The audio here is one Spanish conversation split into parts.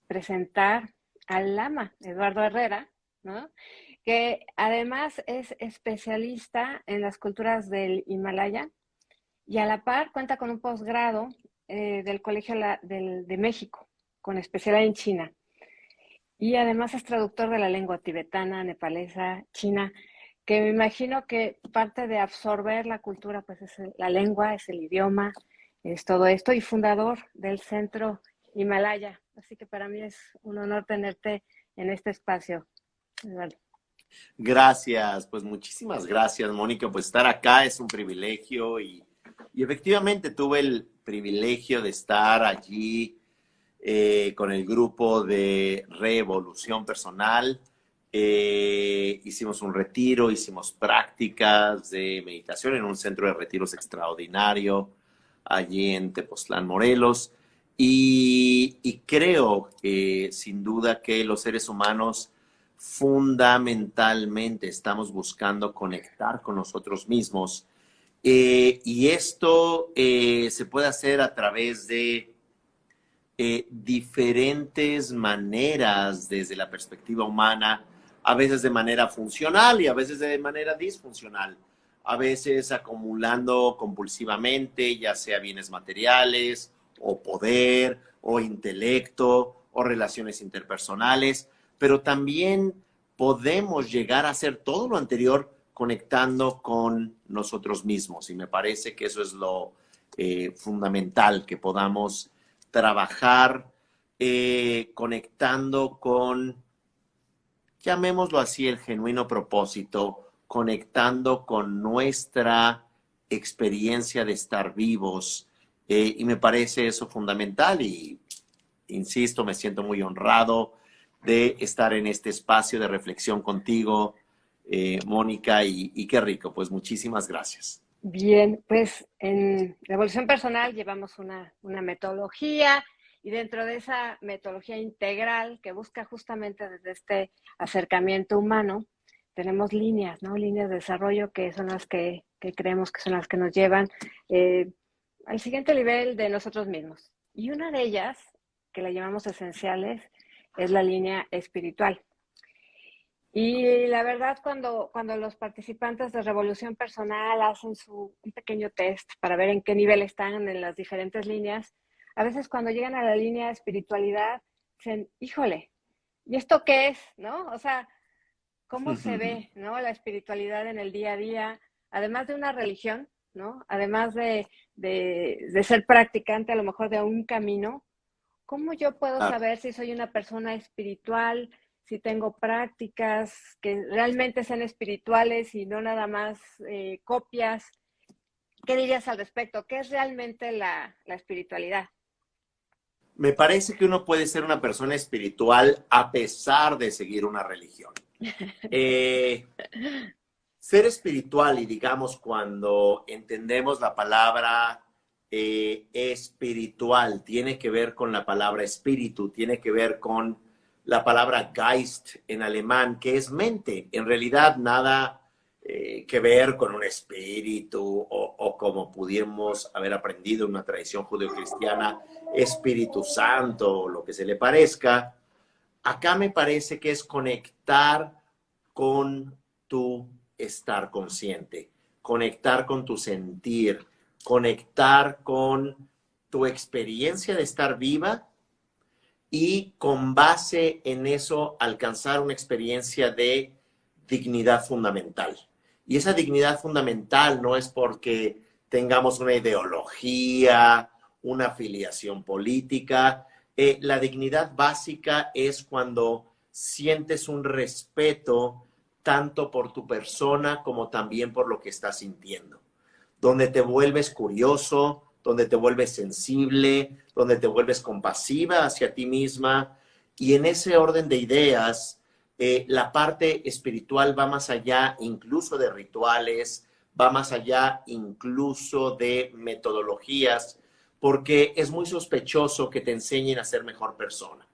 presentar al lama Eduardo Herrera, ¿no? Que además es especialista en las culturas del Himalaya y a la par cuenta con un posgrado del Colegio de México, con especialidad en China. Y además es traductor de la lengua tibetana, nepalesa, china, que me imagino que parte de absorber la cultura, pues es la lengua, es el idioma, es todo esto, y fundador del Centro Himalaya. Así que para mí es un honor tenerte en este espacio, Eduardo. Gracias, pues muchísimas gracias, Mónica, pues estar acá es un privilegio y efectivamente tuve el privilegio de estar allí con el grupo de Revolución Personal. Hicimos un retiro, hicimos prácticas de meditación en un centro de retiros extraordinario allí en Tepoztlán, Morelos. Y creo que sin duda que los seres humanos fundamentalmente estamos buscando conectar con nosotros mismos. Y esto se puede hacer a través de diferentes maneras desde la perspectiva humana, a veces de manera funcional y a veces de manera disfuncional, a veces acumulando compulsivamente, ya sea bienes materiales o poder o intelecto o relaciones interpersonales, pero también podemos llegar a hacer todo lo anterior conectando con nosotros mismos y me parece que eso es lo fundamental, que podamos trabajar conectando con, llamémoslo así, el genuino propósito, conectando con nuestra experiencia de estar vivos. Y me parece eso fundamental y, insisto, me siento muy honrado de estar en este espacio de reflexión contigo, Mónica, y qué rico, pues muchísimas gracias. Bien, pues en Revolución Personal llevamos una metodología y dentro de esa metodología integral que busca justamente desde este acercamiento humano, tenemos líneas, ¿no? Líneas de desarrollo que son las que creemos que son las que nos llevan al siguiente nivel de nosotros mismos. Y una de ellas, que la llamamos esenciales, es la línea espiritual. Y la verdad, cuando los participantes de Revolución Personal hacen un pequeño test para ver en qué nivel están en las diferentes líneas, a veces cuando llegan a la línea de espiritualidad, dicen, híjole, ¿y esto qué es? ¿No? O sea, ¿cómo se ve, ¿no? La espiritualidad en el día a día, además de una religión, ¿no? Además de ser practicante a lo mejor de un camino, ¿cómo yo puedo saber si soy una persona espiritual, si tengo prácticas que realmente sean espirituales y no nada más copias? ¿Qué dirías al respecto? ¿Qué es realmente la espiritualidad? Me parece que uno puede ser una persona espiritual a pesar de seguir una religión. Ser espiritual, y digamos cuando entendemos la palabra espiritual, tiene que ver con la palabra espíritu, tiene que ver con la palabra Geist en alemán, que es mente. En realidad nada que ver con un espíritu o como pudiéramos haber aprendido en una tradición judeocristiana, Espíritu Santo o lo que se le parezca. Acá me parece que es conectar con tu estar consciente, conectar con tu sentir, conectar con tu experiencia de estar viva y con base en eso alcanzar una experiencia de dignidad fundamental. Y esa dignidad fundamental no es porque tengamos una ideología, una afiliación política. La dignidad básica es cuando sientes un respeto tanto por tu persona como también por lo que estás sintiendo, donde te vuelves curioso, donde te vuelves sensible, donde te vuelves compasiva hacia ti misma. Y en ese orden de ideas, la parte espiritual va más allá incluso de rituales, va más allá incluso de metodologías, porque es muy sospechoso que te enseñen a ser mejor persona.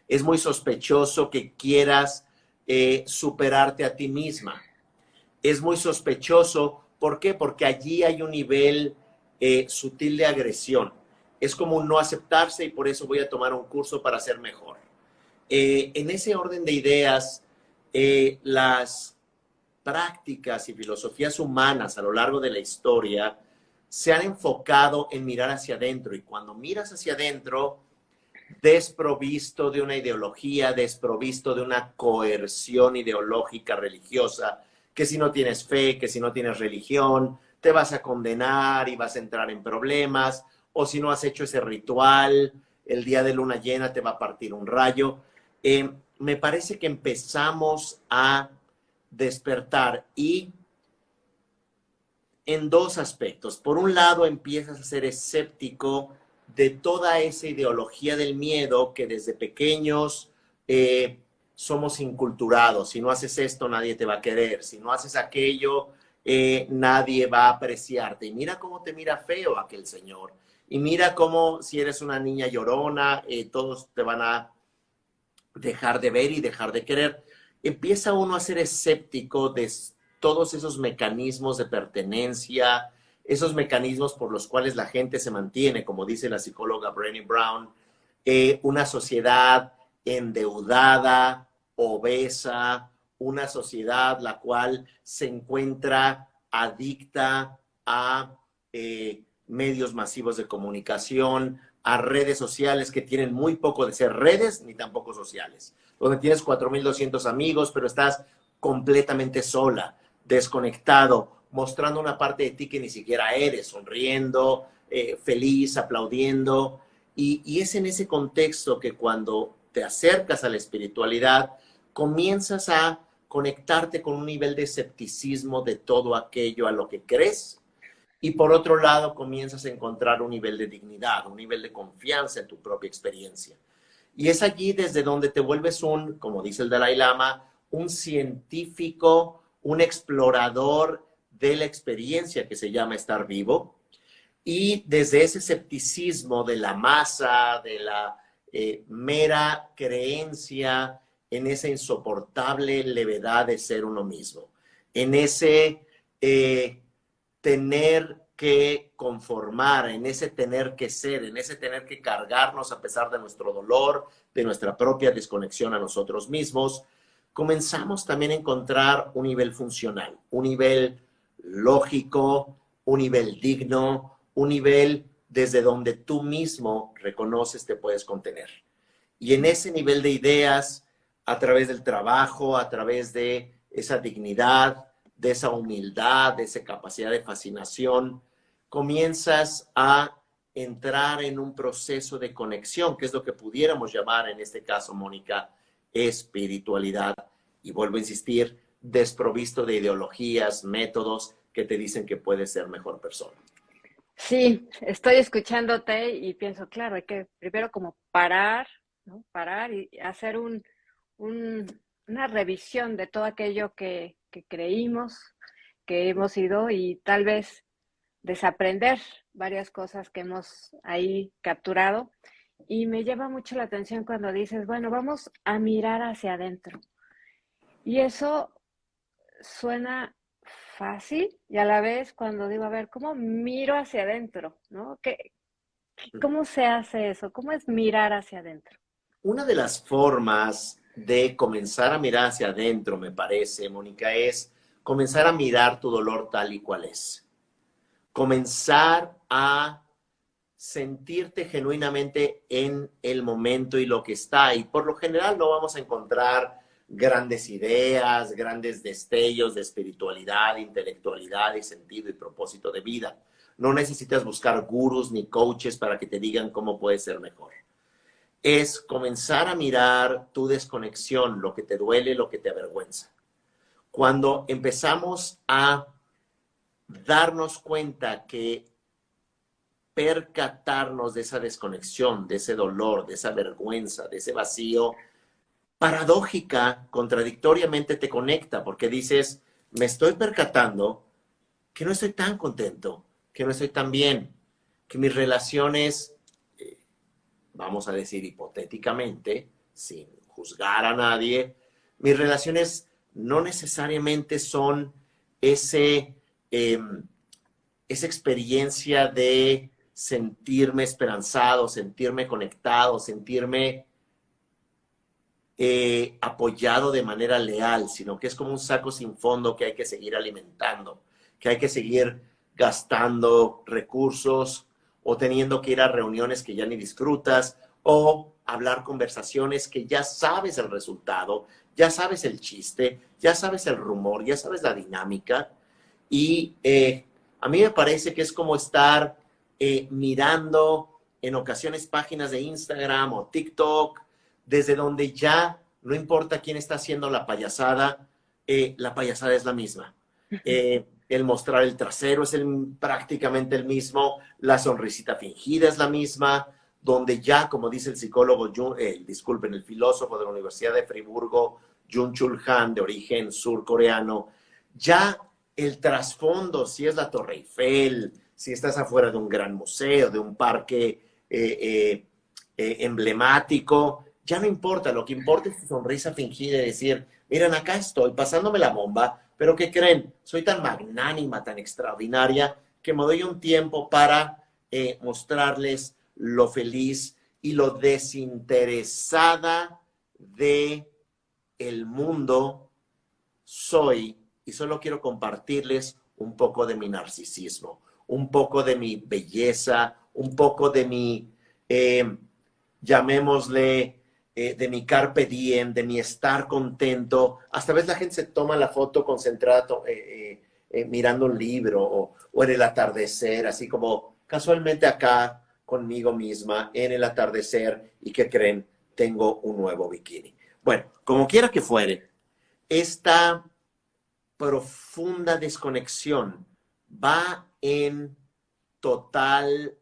Es muy sospechoso que quieras superarte a ti misma. Es muy sospechoso, ¿por qué? Porque allí hay un nivel sutil de agresión. es como un no aceptarse y por eso voy a tomar un curso para ser mejor. En ese orden de ideas, las prácticas y filosofías humanas a lo largo de la historia se han enfocado en mirar hacia adentro, y cuando miras hacia adentro, desprovisto de una ideología, desprovisto de una coerción ideológica religiosa, que si no tienes fe, que si no tienes religión, te vas a condenar y vas a entrar en problemas, o si no has hecho ese ritual, el día de luna llena te va a partir un rayo. Me parece que empezamos a despertar, y en dos aspectos. Por un lado, empiezas a ser escéptico de toda esa ideología del miedo que desde pequeños somos inculturados. Si no haces esto, nadie te va a querer. Si no haces aquello, nadie va a apreciarte. Y mira cómo te mira feo aquel señor. Y mira cómo, si eres una niña llorona, todos te van a dejar de ver y dejar de querer. Empieza uno a ser escéptico de todos esos mecanismos de pertenencia, esos mecanismos por los cuales la gente se mantiene, como dice la psicóloga Brené Brown, una sociedad endeudada, obesa, una sociedad la cual se encuentra adicta a medios masivos de comunicación, a redes sociales que tienen muy poco de ser redes ni tampoco sociales, donde tienes 4,200 amigos, pero estás completamente sola, desconectado, mostrando una parte de ti que ni siquiera eres, sonriendo, feliz, aplaudiendo. Y es en ese contexto que cuando te acercas a la espiritualidad, comienzas a conectarte con un nivel de escepticismo de todo aquello a lo que crees, y por otro lado comienzas a encontrar un nivel de dignidad, un nivel de confianza en tu propia experiencia. Y es allí desde donde te vuelves como dice el Dalai Lama, un científico, un explorador de la experiencia que se llama estar vivo. Y desde ese escepticismo de la masa, de la mera creencia en esa insoportable levedad de ser uno mismo, en ese tener que conformar, en ese tener que ser, en ese tener que cargarnos a pesar de nuestro dolor, de nuestra propia desconexión a nosotros mismos, comenzamos también a encontrar un nivel funcional, un nivel lógico, un nivel digno, un nivel desde donde tú mismo reconoces te puedes contener. Y en ese nivel de ideas, a través del trabajo, a través de esa dignidad, de esa humildad, de esa capacidad de fascinación, comienzas a entrar en un proceso de conexión, que es lo que pudiéramos llamar en este caso, Mónica, espiritualidad. Y vuelvo a insistir, desprovisto de ideologías, métodos que te dicen que puedes ser mejor persona. Sí, estoy escuchándote y pienso, claro, hay que primero como parar, ¿no? Parar y hacer una revisión de todo aquello que creímos, que hemos ido, y tal vez desaprender varias cosas que hemos ahí capturado. Y me llama mucho la atención cuando dices, bueno, vamos a mirar hacia adentro. Y eso suena fácil, y a la vez cuando digo, a ver, ¿cómo miro hacia adentro? ¿No? ¿Cómo se hace eso? ¿Cómo es mirar hacia adentro? Una de las formas de comenzar a mirar hacia adentro, me parece, Mónica, es comenzar a mirar tu dolor tal y cual es. Comenzar a sentirte genuinamente en el momento y lo que está. Y por lo general no vamos a encontrar grandes ideas, grandes destellos de espiritualidad, intelectualidad y sentido y propósito de vida. No necesitas buscar gurús ni coaches para que te digan cómo puedes ser mejor. Es comenzar a mirar tu desconexión, lo que te duele, lo que te avergüenza. Cuando empezamos a darnos cuenta que percatarnos de esa desconexión, de ese dolor, de esa vergüenza, de ese vacío, paradójica, contradictoriamente te conecta, porque dices, me estoy percatando que no estoy tan contento, que no estoy tan bien, que mis relaciones, vamos a decir hipotéticamente, sin juzgar a nadie, mis relaciones no necesariamente son esa experiencia de sentirme esperanzado, sentirme conectado, sentirme apoyado de manera leal, sino que es como un saco sin fondo que hay que seguir alimentando, que hay que seguir gastando recursos o teniendo que ir a reuniones que ya ni disfrutas o hablar conversaciones que ya sabes el resultado, ya sabes el chiste, ya sabes el rumor, ya sabes la dinámica. Y a mí me parece que es como estar mirando en ocasiones páginas de Instagram o TikTok, desde donde ya no importa quién está haciendo la payasada es la misma. El mostrar el trasero es prácticamente el mismo, la sonrisita fingida es la misma, donde ya, como dice el psicólogo, disculpen, el filósofo de la Universidad de Friburgo, Jung-Chul Han, de origen surcoreano, ya el trasfondo, si es la Torre Eiffel, si estás afuera de un gran museo, de un parque emblemático, ya no importa, lo que importa es tu sonrisa fingida y decir, miren, acá estoy pasándome la bomba, pero ¿qué creen? Soy tan magnánima, tan extraordinaria, que me doy un tiempo para mostrarles lo feliz y lo desinteresada de el mundo soy, y solo quiero compartirles un poco de mi narcisismo, un poco de mi belleza, un poco de mi, llamémosle, de mi carpe diem, de mi estar contento. Hasta a veces la gente se toma la foto concentrada mirando un libro o en el atardecer, así como casualmente acá conmigo misma en el atardecer y ¿qué creen? Tengo un nuevo bikini. Bueno, como quiera que fuere, esta profunda desconexión va en total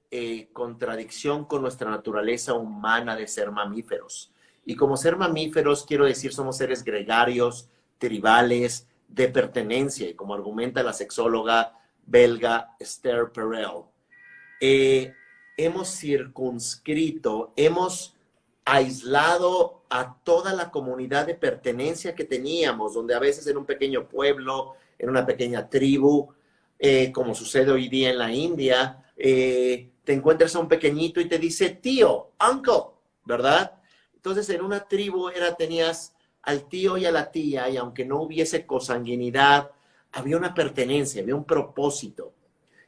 contradicción con nuestra naturaleza humana de ser mamíferos. Y como ser mamíferos, quiero decir, somos seres gregarios, tribales, de pertenencia, y como argumenta la sexóloga belga Esther Perel, hemos circunscrito, hemos aislado a toda la comunidad de pertenencia que teníamos, donde a veces en un pequeño pueblo, en una pequeña tribu, como sucede hoy día en la India, te encuentras a un pequeñito y te dice tío, uncle, ¿verdad? Entonces en una tribu tenías al tío y a la tía, y aunque no hubiese consanguinidad, había una pertenencia, había un propósito.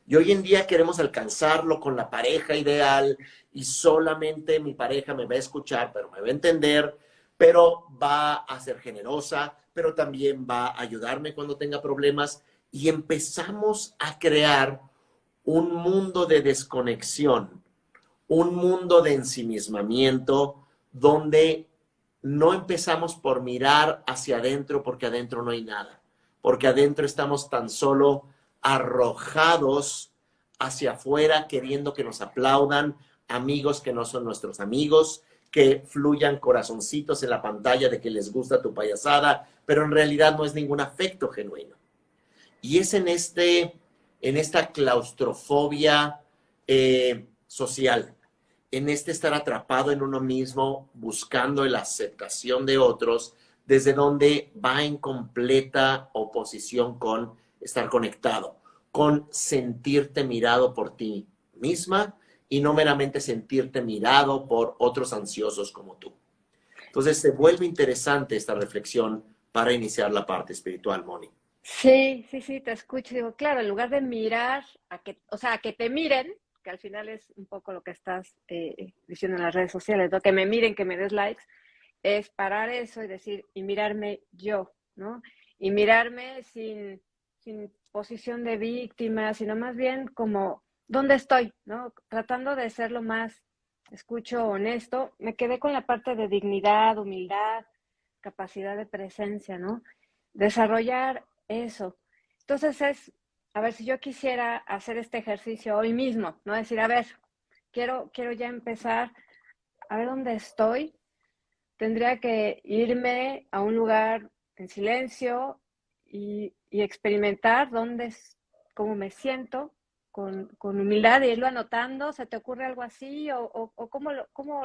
Y hoy en día queremos alcanzarlo con la pareja ideal y solamente mi pareja me va a escuchar, pero me va a entender, pero va a ser generosa, pero también va a ayudarme cuando tenga problemas. Y empezamos a crear un mundo de desconexión, un mundo de ensimismamiento, donde no empezamos por mirar hacia adentro porque adentro no hay nada, porque adentro estamos tan solo arrojados hacia afuera queriendo que nos aplaudan, amigos que no son nuestros amigos, que fluyan corazoncitos en la pantalla de que les gusta tu payasada, pero en realidad no es ningún afecto genuino. Y es en esta claustrofobia social, en estar atrapado en uno mismo, buscando la aceptación de otros, desde donde va en completa oposición con estar conectado, con sentirte mirado por ti misma y no meramente sentirte mirado por otros ansiosos como tú. Entonces se vuelve interesante esta reflexión para iniciar la parte espiritual, Moni. Sí, sí, sí, te escucho. Digo, claro, en lugar de mirar a que, o sea, a que te miren, que al final es un poco lo que estás diciendo en las redes sociales, ¿no? Que me miren, que me des likes, es parar eso y decir, y mirarme yo, ¿no? Y mirarme sin posición de víctima, sino más bien como, ¿dónde estoy? ¿No? Tratando de ser lo más, escucho, honesto. Me quedé con la parte de dignidad, humildad, capacidad de presencia, ¿no? Desarrollar eso. Entonces a ver, si yo quisiera hacer este ejercicio hoy mismo, ¿no? Decir, a ver, quiero ya empezar a ver dónde estoy. Tendría que irme a un lugar en silencio y experimentar cómo me siento con humildad y irlo anotando. ¿Se te ocurre algo así o cómo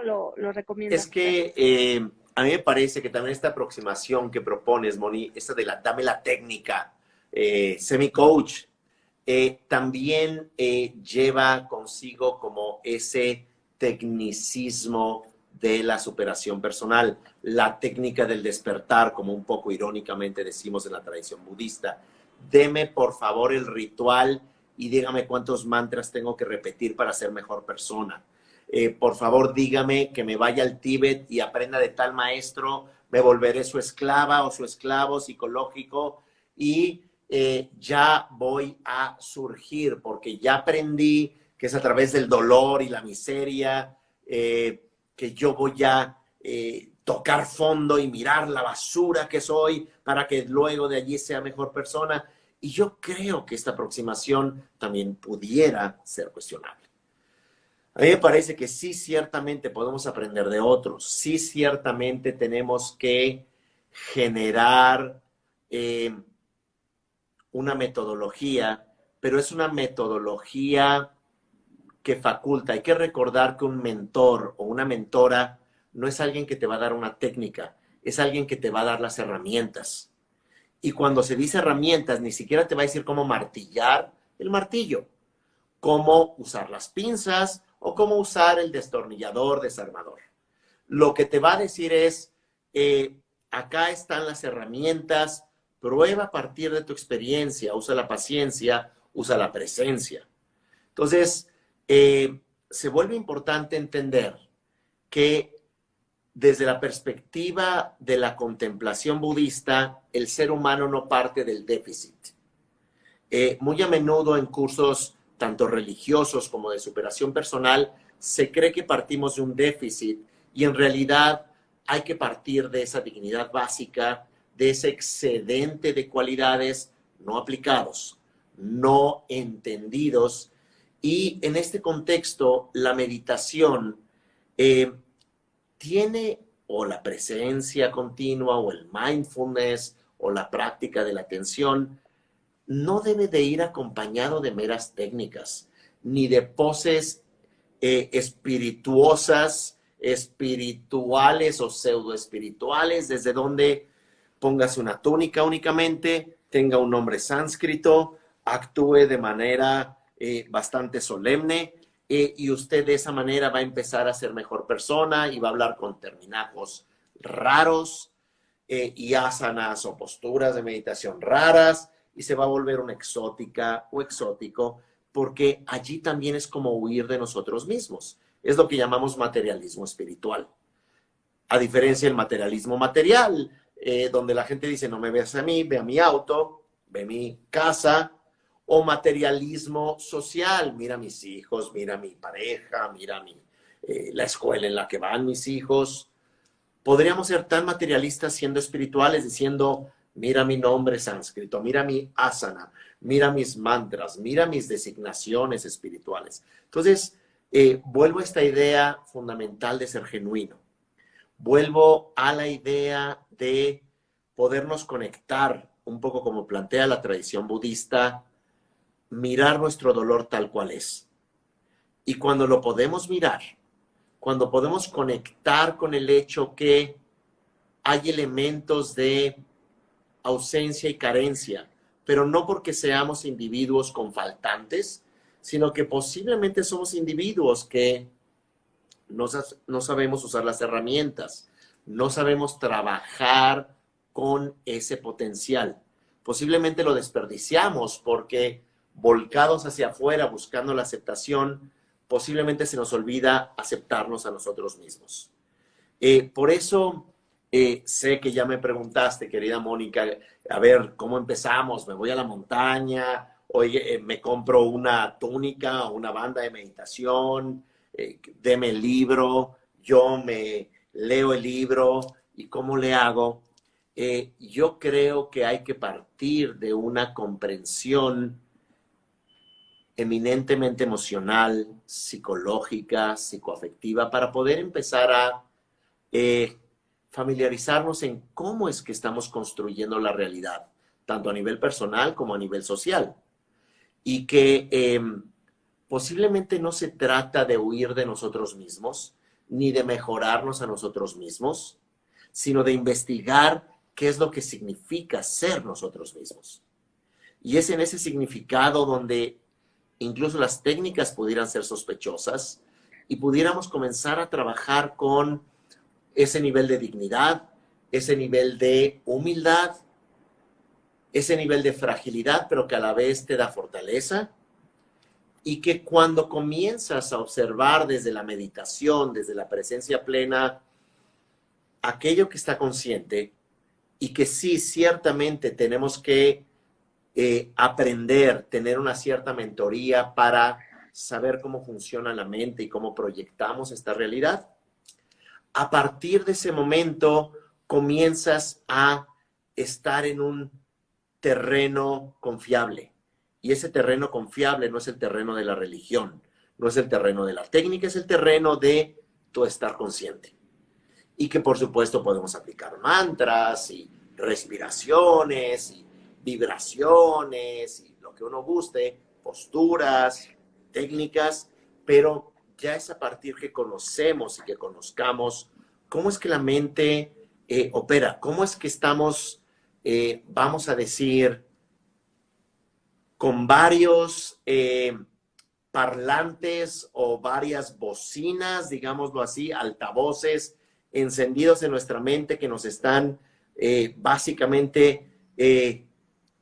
lo recomiendas Es hacer? que a mí me parece que también esta aproximación que propones, Moni, esta de dame la técnica, semi-coach, también lleva consigo como ese tecnicismo de la superación personal, la técnica del despertar, como un poco irónicamente decimos en la tradición budista. Deme por favor el ritual y dígame cuántos mantras tengo que repetir para ser mejor persona. Por favor, dígame que me vaya al Tíbet y aprenda de tal maestro, me volveré su esclava o su esclavo psicológico y ya voy a surgir, porque ya aprendí que es a través del dolor y la miseria que yo voy a tocar fondo y mirar la basura que soy para que luego de allí sea mejor persona. Y yo creo que esta aproximación también pudiera ser cuestionable. A mí me parece que sí, ciertamente podemos aprender de otros, sí, ciertamente tenemos que generar una metodología, pero es una metodología que faculta. Hay que recordar que un mentor o una mentora no es alguien que te va a dar una técnica, es alguien que te va a dar las herramientas. Y cuando se dice herramientas, ni siquiera te va a decir cómo martillar el martillo, cómo usar las pinzas o cómo usar el destornillador, desarmador. Lo que te va a decir es, acá están las herramientas, prueba a partir de tu experiencia, usa la paciencia, usa la presencia. Entonces, se vuelve importante entender que desde la perspectiva de la contemplación budista, el ser humano no parte del déficit. Muy a menudo en cursos tanto religiosos como de superación personal, se cree que partimos de un déficit y en realidad hay que partir de esa dignidad básica, de ese excedente de cualidades no aplicados, no entendidos. Y en este contexto, la meditación tiene, o la presencia continua, o el mindfulness, o la práctica de la atención, no debe de ir acompañado de meras técnicas, ni de poses espirituosas, espirituales o pseudoespirituales, desde donde póngase una túnica únicamente, tenga un nombre sánscrito, actúe de manera bastante solemne y usted de esa manera va a empezar a ser mejor persona y va a hablar con terminajos raros y asanas o posturas de meditación raras y se va a volver una exótica o exótico porque allí también es como huir de nosotros mismos. Es lo que llamamos materialismo espiritual. A diferencia del materialismo material, donde la gente dice, no me veas a mí, ve a mi auto, ve mi casa, o materialismo social, mira mis hijos, mira mi pareja, mira la escuela en la que van mis hijos. Podríamos ser tan materialistas siendo espirituales, diciendo, mira mi nombre sánscrito, mira mi asana, mira mis mantras, mira mis designaciones espirituales. Entonces, vuelvo a esta idea fundamental de ser genuino. Vuelvo a la idea de podernos conectar, un poco como plantea la tradición budista, mirar nuestro dolor tal cual es. Y cuando lo podemos mirar, cuando podemos conectar con el hecho que hay elementos de ausencia y carencia, pero no porque seamos individuos con faltantes, sino que posiblemente somos individuos que no sabemos usar las herramientas, no sabemos trabajar con ese potencial. Posiblemente lo desperdiciamos porque volcados hacia afuera buscando la aceptación, posiblemente se nos olvida aceptarnos a nosotros mismos. Por eso sé que ya me preguntaste, querida Mónica, a ver, ¿cómo empezamos? ¿Me voy a la montaña? Oye, me compro una túnica o una banda de meditación, deme el libro, yo me leo el libro y ¿cómo le hago? Yo creo que hay que partir de una comprensión eminentemente emocional, psicológica, psicoafectiva, para poder empezar a familiarizarnos en cómo es que estamos construyendo la realidad, tanto a nivel personal como a nivel social. Y que posiblemente no se trata de huir de nosotros mismos, ni de mejorarnos a nosotros mismos, sino de investigar qué es lo que significa ser nosotros mismos. Y es en ese significado donde incluso las técnicas pudieran ser sospechosas y pudiéramos comenzar a trabajar con ese nivel de dignidad, ese nivel de humildad, ese nivel de fragilidad, pero que a la vez te da fortaleza. Y que cuando comienzas a observar desde la meditación, desde la presencia plena, aquello que está consciente, y que sí, ciertamente tenemos que aprender, tener una cierta mentoría para saber cómo funciona la mente y cómo proyectamos esta realidad. A partir de ese momento comienzas a estar en un terreno confiable. Y ese terreno confiable no es el terreno de la religión, no es el terreno de la técnica, es el terreno de tu estar consciente. Y que por supuesto podemos aplicar mantras y respiraciones y vibraciones y lo que uno guste, posturas, técnicas, pero ya es a partir que conocemos y que conozcamos cómo es que la mente opera, cómo es que estamos, vamos a decir, con varios parlantes o varias bocinas, digámoslo así, altavoces encendidos en nuestra mente que nos están básicamente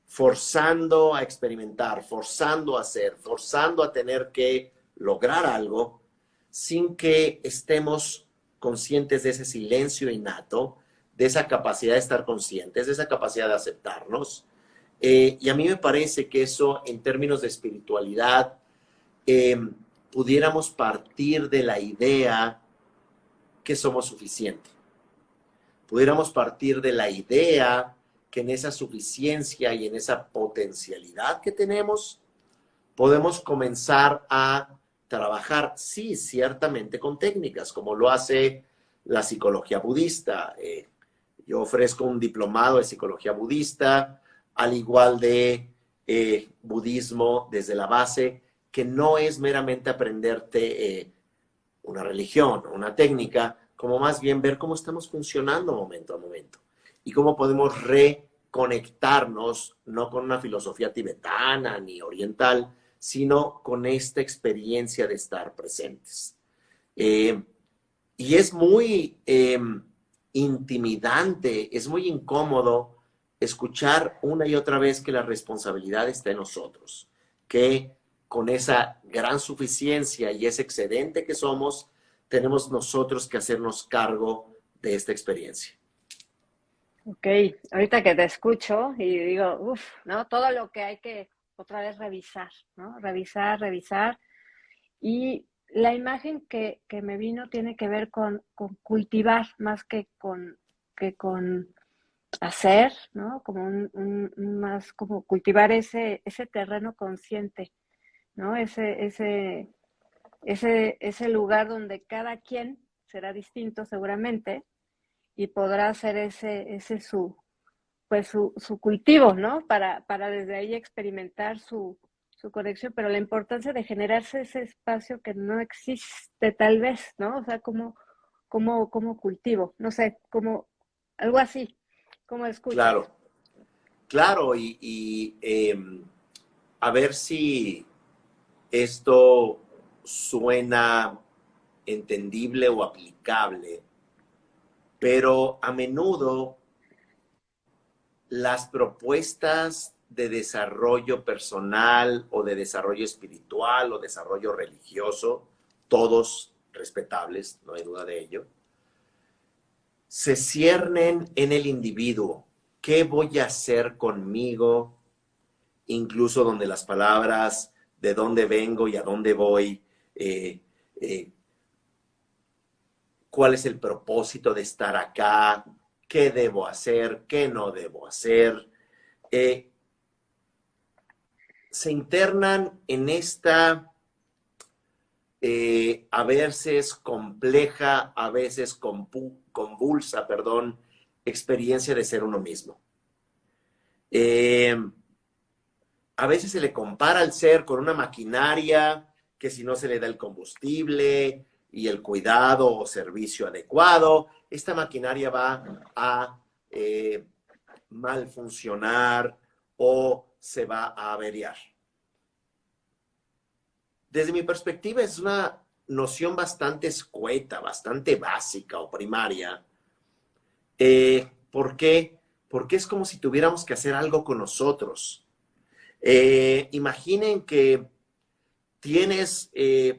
forzando a experimentar, forzando a hacer, forzando a tener que lograr algo sin que estemos conscientes de ese silencio innato, de esa capacidad de estar conscientes, de esa capacidad de aceptarnos. Y a mí me parece que eso, en términos de espiritualidad, pudiéramos partir de la idea que somos suficientes. Pudiéramos partir de la idea que en esa suficiencia y en esa potencialidad que tenemos, podemos comenzar a trabajar, sí, ciertamente con técnicas, como lo hace la psicología budista. Yo ofrezco un diplomado de psicología budista, al igual de budismo desde la base, que no es meramente aprenderte una religión o una técnica, como más bien ver cómo estamos funcionando momento a momento y cómo podemos reconectarnos, no con una filosofía tibetana ni oriental, sino con esta experiencia de estar presentes. Y es muy intimidante, es muy incómodo escuchar una y otra vez que la responsabilidad está en nosotros, que con esa gran suficiencia y ese excedente que somos, tenemos nosotros que hacernos cargo de esta experiencia. Ok, ahorita que te escucho y digo, uff, ¿no? Todo lo que hay que otra vez revisar, ¿no? Revisar. Y la imagen que me vino tiene que ver con cultivar más que con hacer, ¿no? Como más como cultivar ese terreno consciente, ¿no? Ese lugar donde cada quien será distinto seguramente y podrá hacer su cultivo, ¿no? Para desde ahí experimentar su conexión, pero la importancia de generarse ese espacio que no existe tal vez, ¿no? O sea, como cultivo, no sé, como algo así, como escuchas. Claro, claro, a ver si esto suena entendible o aplicable, pero a menudo las propuestas de desarrollo personal o de desarrollo espiritual o desarrollo religioso, todos respetables, no hay duda de ello, se ciernen en el individuo. ¿Qué voy a hacer conmigo? Incluso donde las palabras de dónde vengo y a dónde voy, cuál es el propósito de estar acá, qué debo hacer, qué no debo hacer, se internan en esta a veces compleja, a veces convulsa, perdón, experiencia de ser uno mismo. A veces se le compara al ser con una maquinaria que si no se le da el combustible y el cuidado o servicio adecuado, esta maquinaria va a mal funcionar o se va a averiar. Desde mi perspectiva es una noción bastante escueta, bastante básica o primaria. ¿Por qué? Porque es como si tuviéramos que hacer algo con nosotros. Imaginen que tienes,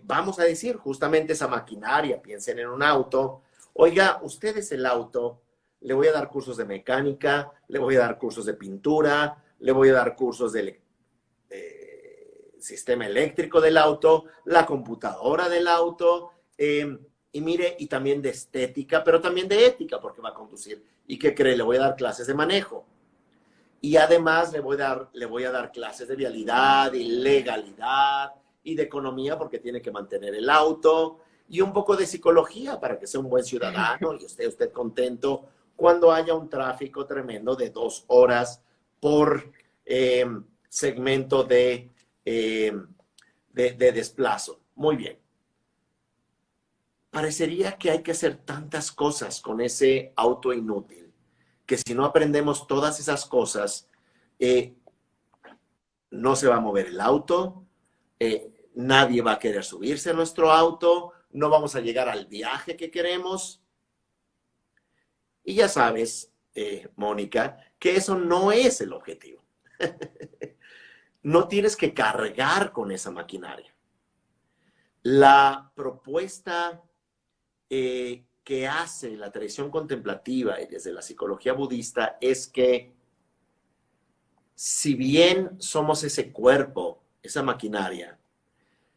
vamos a decir, justamente esa maquinaria, piensen en un auto. Oiga, usted es el auto, le voy a dar cursos de mecánica, le voy a dar cursos de pintura, le voy a dar cursos de sistema eléctrico del auto, la computadora del auto, y mire, y también de estética, pero también de ética, porque va a conducir. ¿Y qué cree? Le voy a dar clases de manejo. Y además le voy a dar clases de vialidad y legalidad y de economía porque tiene que mantener el auto y un poco de psicología para que sea un buen ciudadano y esté usted contento cuando haya un tráfico tremendo de 2 horas por segmento de desplazo. Muy bien. Parecería que hay que hacer tantas cosas con ese auto inútil que si no aprendemos todas esas cosas, no se va a mover el auto, nadie va a querer subirse a nuestro auto, no vamos a llegar al viaje que queremos. Y ya sabes, Mónica, que eso no es el objetivo. No tienes que cargar con esa maquinaria. La propuesta que hace la tradición contemplativa y desde la psicología budista es que si bien somos ese cuerpo, esa maquinaria,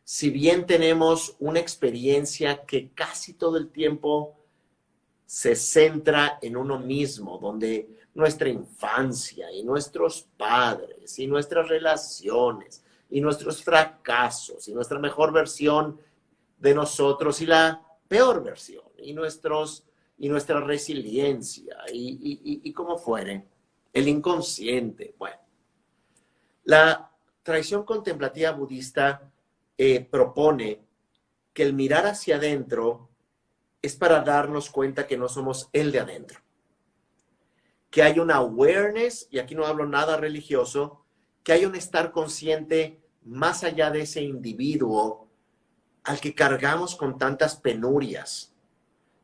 si bien tenemos una experiencia que casi todo el tiempo se centra en uno mismo, donde nuestra infancia y nuestros padres y nuestras relaciones y nuestros fracasos y nuestra mejor versión de nosotros y la peor versión y nuestra resiliencia y como fuere, el inconsciente. Bueno, la tradición contemplativa budista propone que el mirar hacia adentro es para darnos cuenta que no somos el de adentro. Que hay una awareness, y aquí no hablo nada religioso, que hay un estar consciente más allá de ese individuo al que cargamos con tantas penurias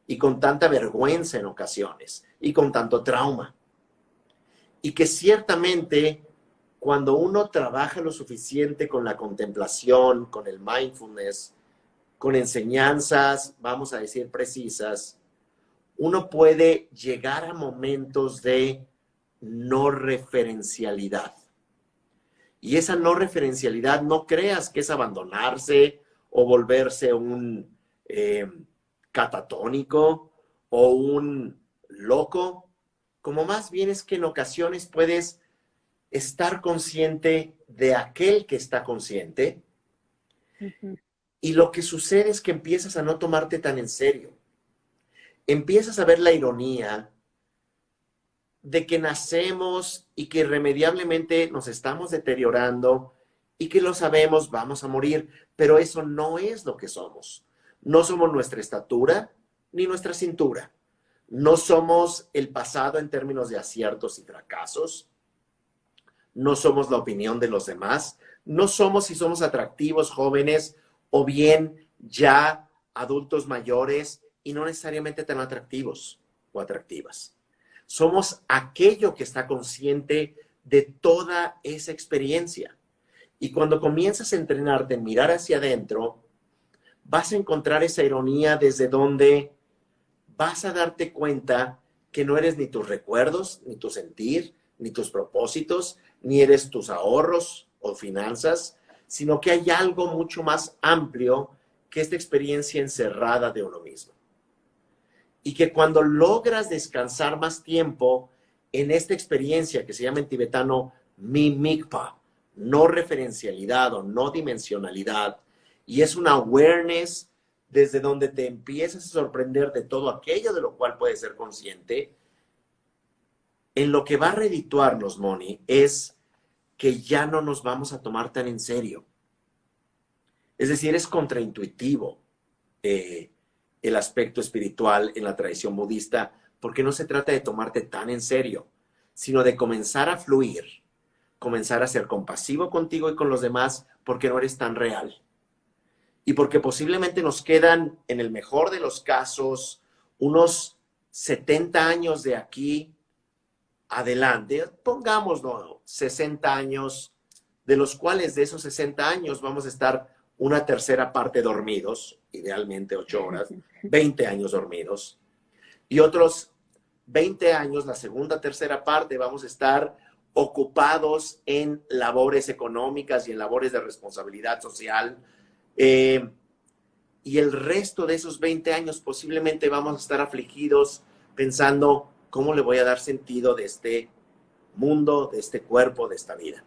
y con tanta vergüenza en ocasiones y con tanto trauma. Y que ciertamente cuando uno trabaja lo suficiente con la contemplación, con el mindfulness, con enseñanzas, vamos a decir, precisas, uno puede llegar a momentos de no referencialidad. Y esa no referencialidad, no creas que es abandonarse o volverse un catatónico o un loco, como más bien es que en ocasiones puedes estar consciente de aquel que está consciente. Uh-huh. Y lo que sucede es que empiezas a no tomarte tan en serio. Empiezas a ver la ironía de que nacemos y que irremediablemente nos estamos deteriorando y que lo sabemos, vamos a morir, pero eso no es lo que somos. No somos nuestra estatura ni nuestra cintura. No somos el pasado en términos de aciertos y fracasos. No somos la opinión de los demás. No somos si somos atractivos, jóvenes o bien ya adultos mayores y no necesariamente tan atractivos o atractivas. Somos aquello que está consciente de toda esa experiencia. Y cuando comienzas a entrenarte en mirar hacia adentro, vas a encontrar esa ironía desde donde vas a darte cuenta que no eres ni tus recuerdos, ni tu sentir, ni tus propósitos, ni eres tus ahorros o finanzas, sino que hay algo mucho más amplio que esta experiencia encerrada de uno mismo. Y que cuando logras descansar más tiempo en esta experiencia que se llama en tibetano mi-mikpa, no referencialidad o no dimensionalidad, y es una awareness desde donde te empiezas a sorprender de todo aquello de lo cual puedes ser consciente, en lo que va a redituarnos, Moni, es que ya no nos vamos a tomar tan en serio. Es decir, es contraintuitivo el aspecto espiritual en la tradición budista, porque no se trata de tomarte tan en serio, sino de comenzar a fluir comenzar a ser compasivo contigo y con los demás porque no eres tan real. Y porque posiblemente nos quedan, en el mejor de los casos, unos 70 años de aquí adelante, pongámoslo 60 años, de los cuales de esos 60 años vamos a estar una tercera parte dormidos, idealmente 8 horas, 20 años dormidos, y otros 20 años, la segunda, tercera parte, vamos a estar ocupados en labores económicas y en labores de responsabilidad social. Y el resto de esos 20 años posiblemente vamos a estar afligidos pensando cómo le voy a dar sentido de este mundo, de este cuerpo, de esta vida.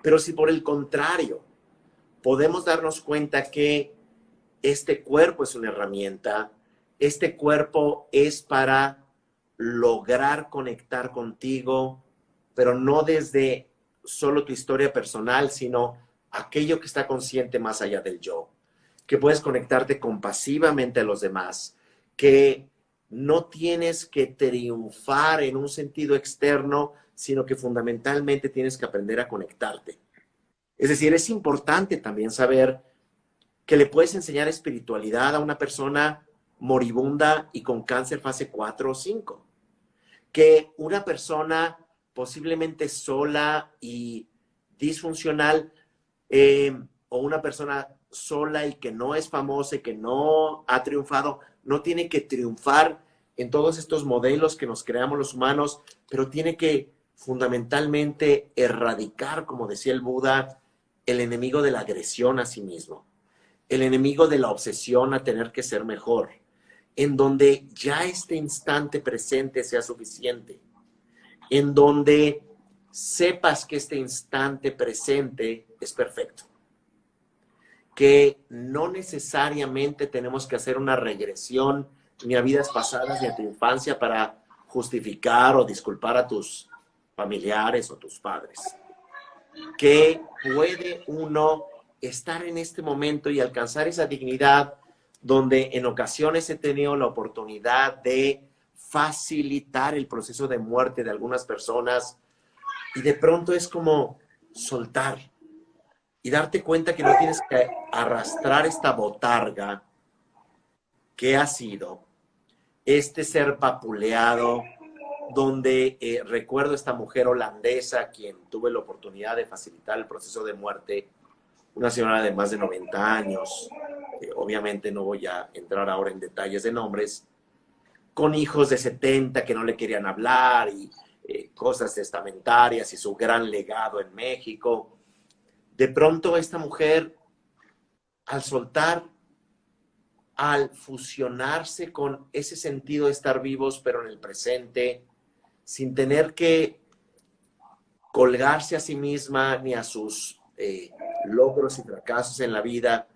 Pero si por el contrario podemos darnos cuenta que este cuerpo es una herramienta, este cuerpo es para lograr conectar contigo, pero no desde solo tu historia personal, sino aquello que está consciente más allá del yo, que puedes conectarte compasivamente a los demás, que no tienes que triunfar en un sentido externo, sino que fundamentalmente tienes que aprender a conectarte. Es decir, es importante también saber que le puedes enseñar espiritualidad a una persona moribunda y con cáncer fase 4 o 5. Que una persona posiblemente sola y disfuncional, o una persona sola y que no es famosa y que no ha triunfado, no tiene que triunfar en todos estos modelos que nos creamos los humanos, pero tiene que fundamentalmente erradicar, como decía el Buda, el enemigo de la agresión a sí mismo, el enemigo de la obsesión a tener que ser mejor, en donde ya este instante presente sea suficiente, en donde sepas que este instante presente es perfecto, que no necesariamente tenemos que hacer una regresión ni a vidas pasadas ni a tu infancia para justificar o disculpar a tus familiares o tus padres. Que puede uno estar en este momento y alcanzar esa dignidad donde en ocasiones he tenido la oportunidad de facilitar el proceso de muerte de algunas personas y de pronto es como soltar y darte cuenta que no tienes que arrastrar esta botarga que ha sido este ser vapuleado, donde recuerdo esta mujer holandesa a quien tuve la oportunidad de facilitar el proceso de muerte, una señora de más de 90 años, obviamente no voy a entrar ahora en detalles de nombres, con hijos de 70 que no le querían hablar y cosas testamentarias y su gran legado en México. De pronto esta mujer, al soltar, al fusionarse con ese sentido de estar vivos pero en el presente, sin tener que colgarse a sí misma ni a sus logros y fracasos en la vida,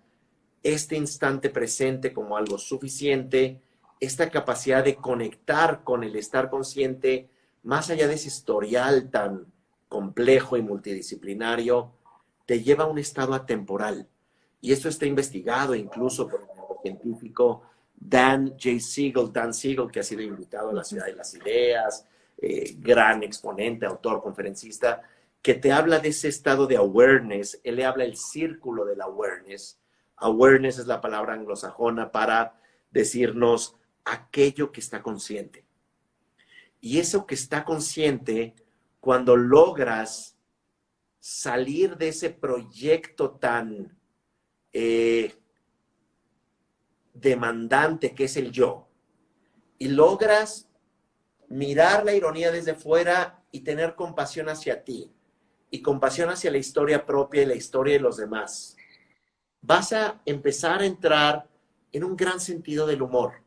este instante presente como algo suficiente, esta capacidad de conectar con el estar consciente, más allá de ese historial tan complejo y multidisciplinario, te lleva a un estado atemporal. Y esto está investigado incluso por el neurocientífico Dan Siegel, que ha sido invitado a la Ciudad de las Ideas, gran exponente, autor, conferencista, que te habla de ese estado de awareness. Él le habla el círculo del awareness. Awareness es la palabra anglosajona para decirnos aquello que está consciente. Y eso que está consciente, cuando logras salir de ese proyecto tan demandante que es el yo, y logras mirar la ironía desde fuera y tener compasión hacia ti, y compasión hacia la historia propia y la historia de los demás, vas a empezar a entrar en un gran sentido del humor,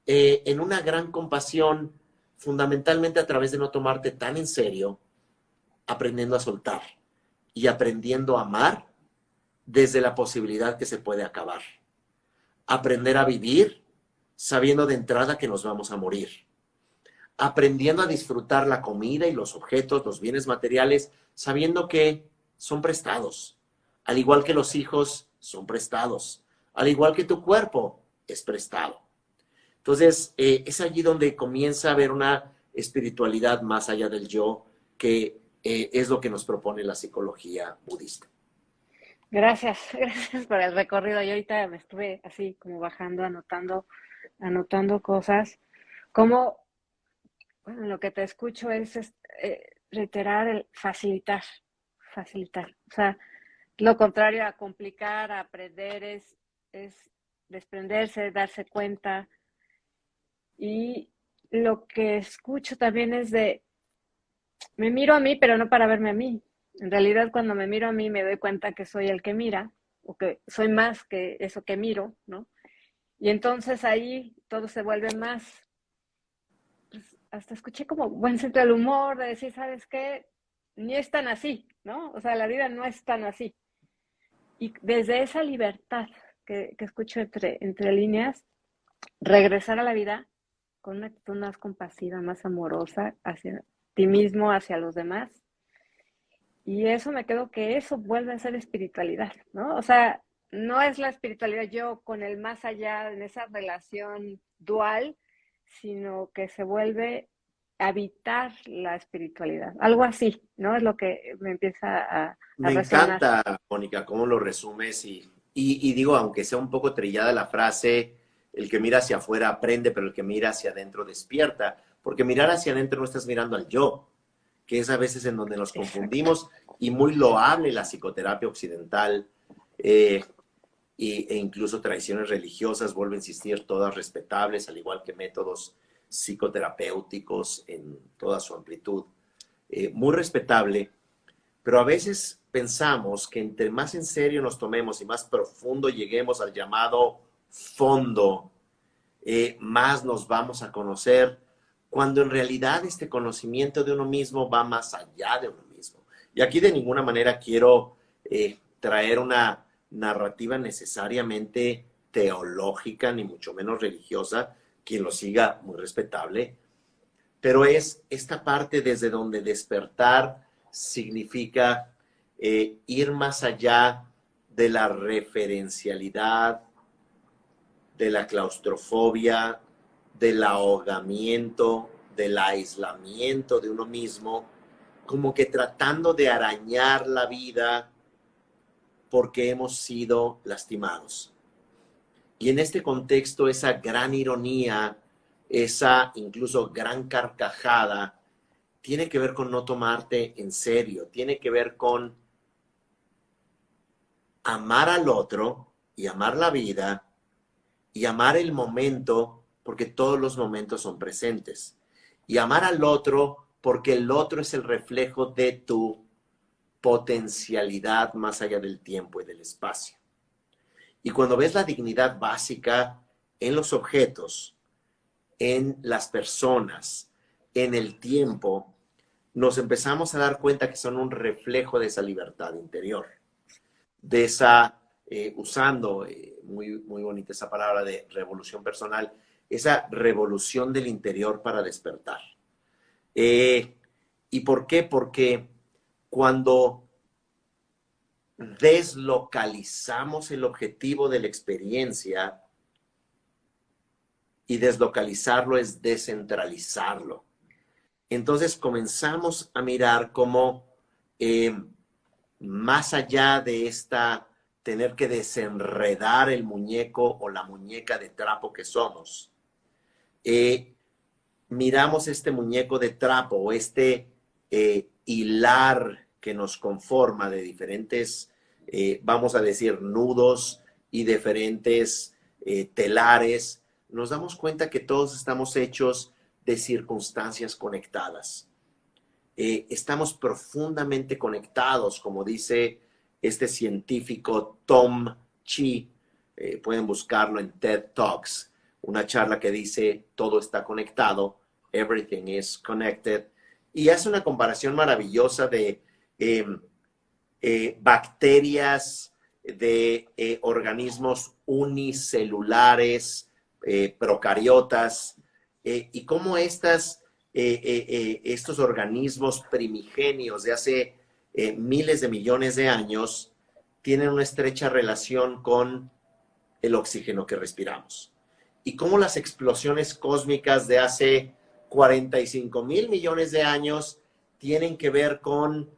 en una gran compasión, fundamentalmente a través de no tomarte tan en serio, aprendiendo a soltar y aprendiendo a amar desde la posibilidad que se puede acabar. Aprender a vivir sabiendo de entrada que nos vamos a morir. Aprendiendo a disfrutar la comida y los objetos, los bienes materiales, sabiendo que son prestados. Al igual que los hijos son prestados. Al igual que tu cuerpo es prestado. Entonces, es allí donde comienza a haber una espiritualidad más allá del yo, que es lo que nos propone la psicología budista. Gracias, gracias por el recorrido. Yo ahorita me estuve así como bajando, anotando cosas. Como, bueno, lo que te escucho es reiterar el facilitar. O sea, lo contrario a complicar, a aprender es desprenderse, darse cuenta. Y lo que escucho también es me miro a mí, pero no para verme a mí. En realidad, cuando me miro a mí, me doy cuenta que soy el que mira, o que soy más que eso que miro, ¿no? Y entonces ahí todo se vuelve más, pues, hasta escuché como buen sentido del humor, de decir, ¿sabes qué? Ni es tan así, ¿no? O sea, la vida no es tan así. Y desde esa libertad que escucho entre líneas, regresar a la vida con una actitud más compasiva, más amorosa hacia ti mismo, hacia los demás. Y eso me quedo que eso vuelve a ser espiritualidad, ¿no? O sea, no es la espiritualidad yo con el más allá en esa relación dual, sino que se vuelve a habitar la espiritualidad. Algo así, ¿no? Es lo que me empieza a Me resonar. encanta, Mónica, cómo lo resumes y digo, aunque sea un poco trillada la frase, el que mira hacia afuera aprende, pero el que mira hacia adentro despierta, porque mirar hacia adentro no estás mirando al yo, que es a veces en donde nos Exacto. confundimos y muy loable la psicoterapia occidental e incluso tradiciones religiosas, vuelvo a insistir, todas respetables, al igual que métodos psicoterapéuticos en toda su amplitud, muy respetable, pero a veces pensamos que entre más en serio nos tomemos y más profundo lleguemos al llamado fondo, más nos vamos a conocer, cuando en realidad este conocimiento de uno mismo va más allá de uno mismo. Y aquí de ninguna manera quiero traer una narrativa necesariamente teológica, ni mucho menos religiosa, quien lo siga muy respetable, pero es esta parte desde donde despertar significa ir más allá de la referencialidad, de la claustrofobia, del ahogamiento, del aislamiento de uno mismo, como que tratando de arañar la vida porque hemos sido lastimados. Y en este contexto, esa gran ironía, esa incluso gran carcajada, tiene que ver con no tomarte en serio, tiene que ver con amar al otro y amar la vida y amar el momento, porque todos los momentos son presentes. Y amar al otro porque el otro es el reflejo de tu potencialidad más allá del tiempo y del espacio. Y cuando ves la dignidad básica en los objetos, en las personas, en el tiempo, nos empezamos a dar cuenta que son un reflejo de esa libertad interior, de esa, usando muy bonita esa palabra de revolución personal, esa revolución del interior para despertar. ¿Y por qué? Porque cuando deslocalizamos el objetivo de la experiencia, y deslocalizarlo es descentralizarlo. Entonces comenzamos a mirar cómo más allá de tener que desenredar el muñeco o la muñeca de trapo que somos, miramos este muñeco de trapo o hilar que nos conforma de diferentes, vamos a decir, nudos y diferentes telares, nos damos cuenta que todos estamos hechos de circunstancias conectadas. Estamos profundamente conectados, como dice este científico Tom Chi, pueden buscarlo en TED Talks, una charla que dice todo está conectado, everything is connected, y hace una comparación maravillosa de bacterias, de organismos unicelulares, procariotas, y cómo estos organismos primigenios de hace miles de millones de años tienen una estrecha relación con el oxígeno que respiramos. Y cómo las explosiones cósmicas de hace 45 mil millones de años tienen que ver con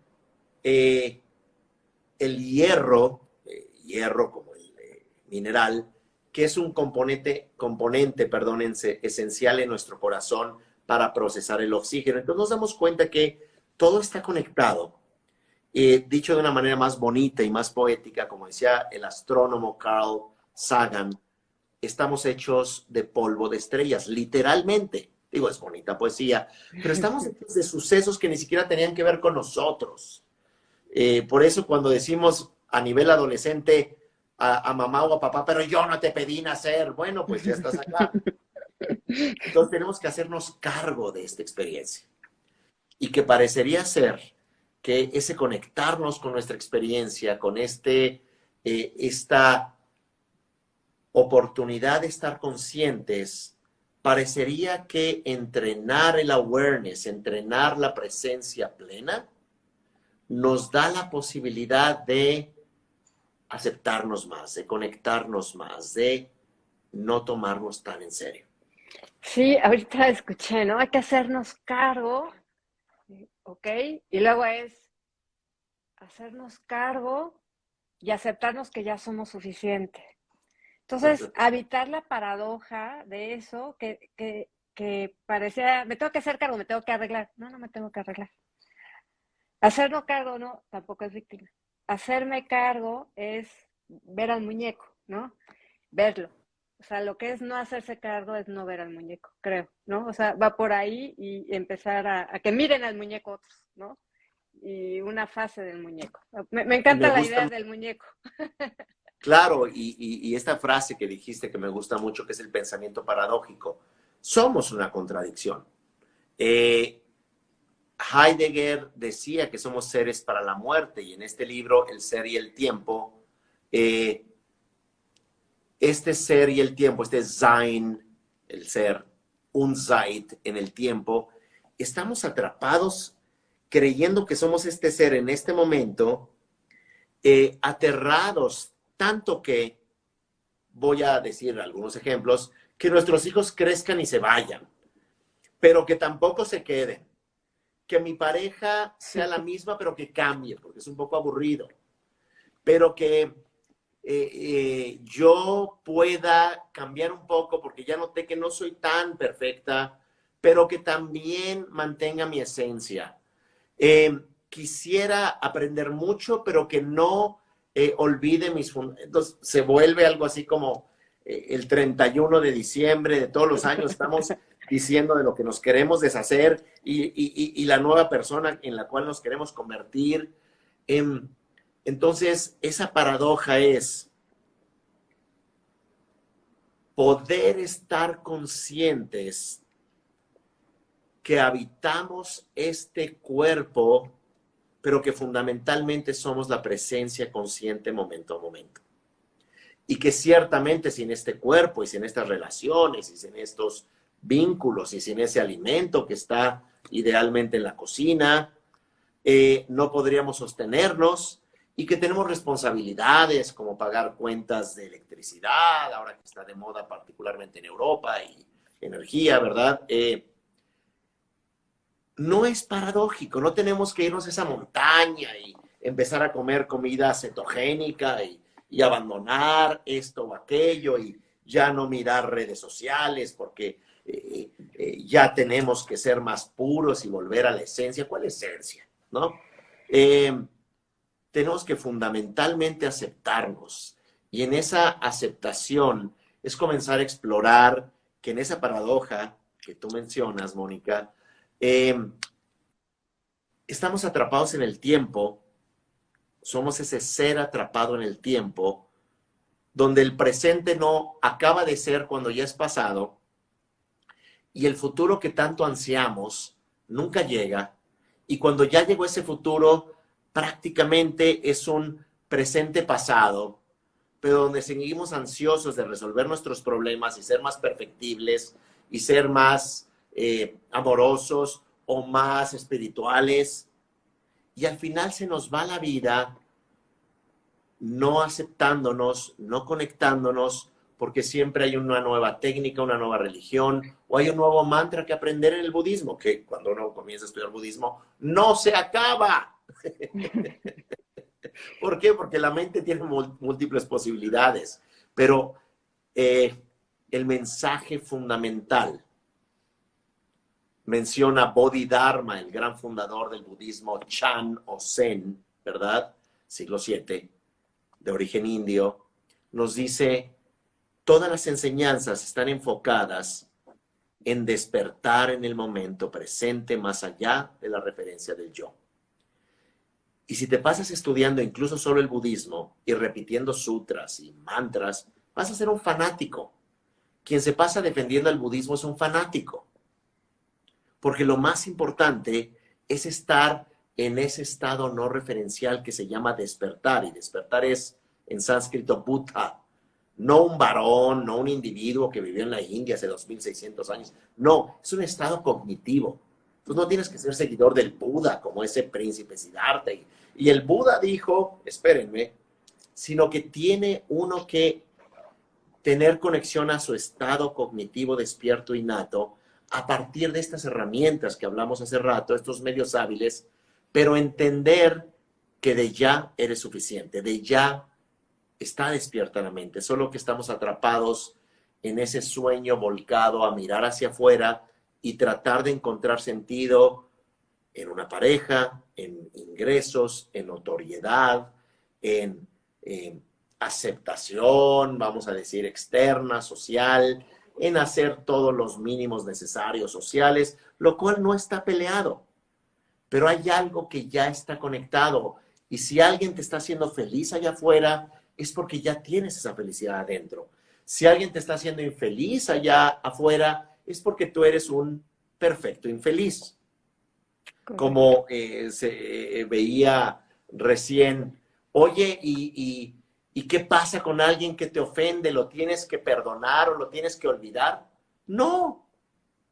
el hierro, hierro como el mineral, que es un componente, esencial en nuestro corazón para procesar el oxígeno. Entonces nos damos cuenta que todo está conectado. Dicho de una manera más bonita y más poética, como decía el astrónomo Carl Sagan, estamos hechos de polvo de estrellas, literalmente. Digo, es bonita poesía, pero estamos hechos de sucesos que ni siquiera tenían que ver con nosotros. Por eso cuando decimos a nivel adolescente a mamá o a papá, pero yo no te pedí nacer, bueno, pues ya estás acá. Entonces tenemos que hacernos cargo de esta experiencia. Y que parecería ser que ese conectarnos con nuestra experiencia, con esta oportunidad de estar conscientes, parecería que entrenar el awareness, entrenar la presencia plena, nos da la posibilidad de aceptarnos más, de conectarnos más, de no tomarnos tan en serio. Sí, ahorita escuché, ¿no? Hay que hacernos cargo, ¿ok? Y luego es hacernos cargo y aceptarnos que ya somos suficientes. Entonces, evitar la paradoja de eso, que parecía, me tengo que hacer cargo, me tengo que arreglar. No, no me tengo que arreglar. Hacernos cargo, no, tampoco es víctima. Hacerme cargo es ver al muñeco, ¿no? Verlo. O sea, lo que es no hacerse cargo es no ver al muñeco, creo, ¿no? O sea, va por ahí y empezar a que miren al muñeco otros, ¿no? Y una fase del muñeco. Me encanta la idea del muñeco. Claro, y esta frase que dijiste que me gusta mucho, que es el pensamiento paradójico. Somos una contradicción. Heidegger decía que somos seres para la muerte, y en este libro, El ser y el tiempo, este ser y el tiempo, este Sein, el ser, un Zeit en el tiempo, estamos atrapados creyendo que somos este ser en este momento, aterrados, tanto que, voy a decir algunos ejemplos, que nuestros hijos crezcan y se vayan, pero que tampoco se queden. Que mi pareja sea la misma, pero que cambie, porque es un poco aburrido. Pero que yo pueda cambiar un poco, porque ya noté que no soy tan perfecta, pero que también mantenga mi esencia. Quisiera aprender mucho, pero que no olvide mis fundamentos. Entonces, se vuelve algo así como el 31 de diciembre de todos los años estamos diciendo de lo que nos queremos deshacer y la nueva persona en la cual nos queremos convertir. Entonces, esa paradoja es poder estar conscientes que habitamos este cuerpo, pero que fundamentalmente somos la presencia consciente momento a momento. Y que ciertamente sin este cuerpo y sin estas relaciones y sin estos vínculos y sin ese alimento que está idealmente en la cocina, no podríamos sostenernos, y que tenemos responsabilidades como pagar cuentas de electricidad, ahora que está de moda particularmente en Europa, y energía, ¿verdad? No es paradójico, no tenemos que irnos a esa montaña y empezar a comer comida cetogénica y abandonar esto o aquello y ya no mirar redes sociales porque ya tenemos que ser más puros y volver a la esencia. ¿Cuál esencia? ¿No? Tenemos que fundamentalmente aceptarnos, y en esa aceptación es comenzar a explorar que en esa paradoja que tú mencionas, Mónica, estamos atrapados en el tiempo, somos ese ser atrapado en el tiempo, donde el presente no acaba de ser cuando ya es pasado, y el futuro que tanto ansiamos nunca llega, y cuando ya llegó ese futuro, prácticamente es un presente pasado, pero donde seguimos ansiosos de resolver nuestros problemas y ser más perfectibles y ser más amorosos o más espirituales, y al final se nos va la vida no aceptándonos, no conectándonos porque siempre hay una nueva técnica, una nueva religión, o hay un nuevo mantra que aprender en el budismo, que cuando uno comienza a estudiar budismo, no se acaba. ¿Por qué? Porque la mente tiene múltiples posibilidades, pero el mensaje fundamental menciona Bodhidharma, el gran fundador del budismo, Chan o Zen, ¿verdad? Siglo VII, de origen indio, nos dice, todas las enseñanzas están enfocadas en despertar en el momento presente más allá de la referencia del yo. Y si te pasas estudiando incluso solo el budismo y repitiendo sutras y mantras, vas a ser un fanático. Quien se pasa defendiendo el budismo es un fanático. Porque lo más importante es estar en ese estado no referencial que se llama despertar. Y despertar es, en sánscrito, Buddha. No un varón, no un individuo que vivió en la India hace 2600 años. No, es un estado cognitivo. Tú no tienes que ser seguidor del Buda como ese príncipe Siddhartha. Y el Buda dijo, espérenme, sino que tiene uno que tener conexión a su estado cognitivo despierto innato a partir de estas herramientas que hablamos hace rato, estos medios hábiles, pero entender que de ya eres suficiente, de ya está despierta la mente, solo que estamos atrapados en ese sueño volcado a mirar hacia afuera y tratar de encontrar sentido en una pareja, en ingresos, en notoriedad, en aceptación, vamos a decir, externa, social, en hacer todos los mínimos necesarios sociales, lo cual no está peleado. Pero hay algo que ya está conectado. Y si alguien te está haciendo feliz allá afuera, es porque ya tienes esa felicidad adentro. Si alguien te está haciendo infeliz allá afuera, es porque tú eres un perfecto infeliz. Como se veía recién, oye, ¿y qué pasa con alguien que te ofende? ¿Lo tienes que perdonar o lo tienes que olvidar? No.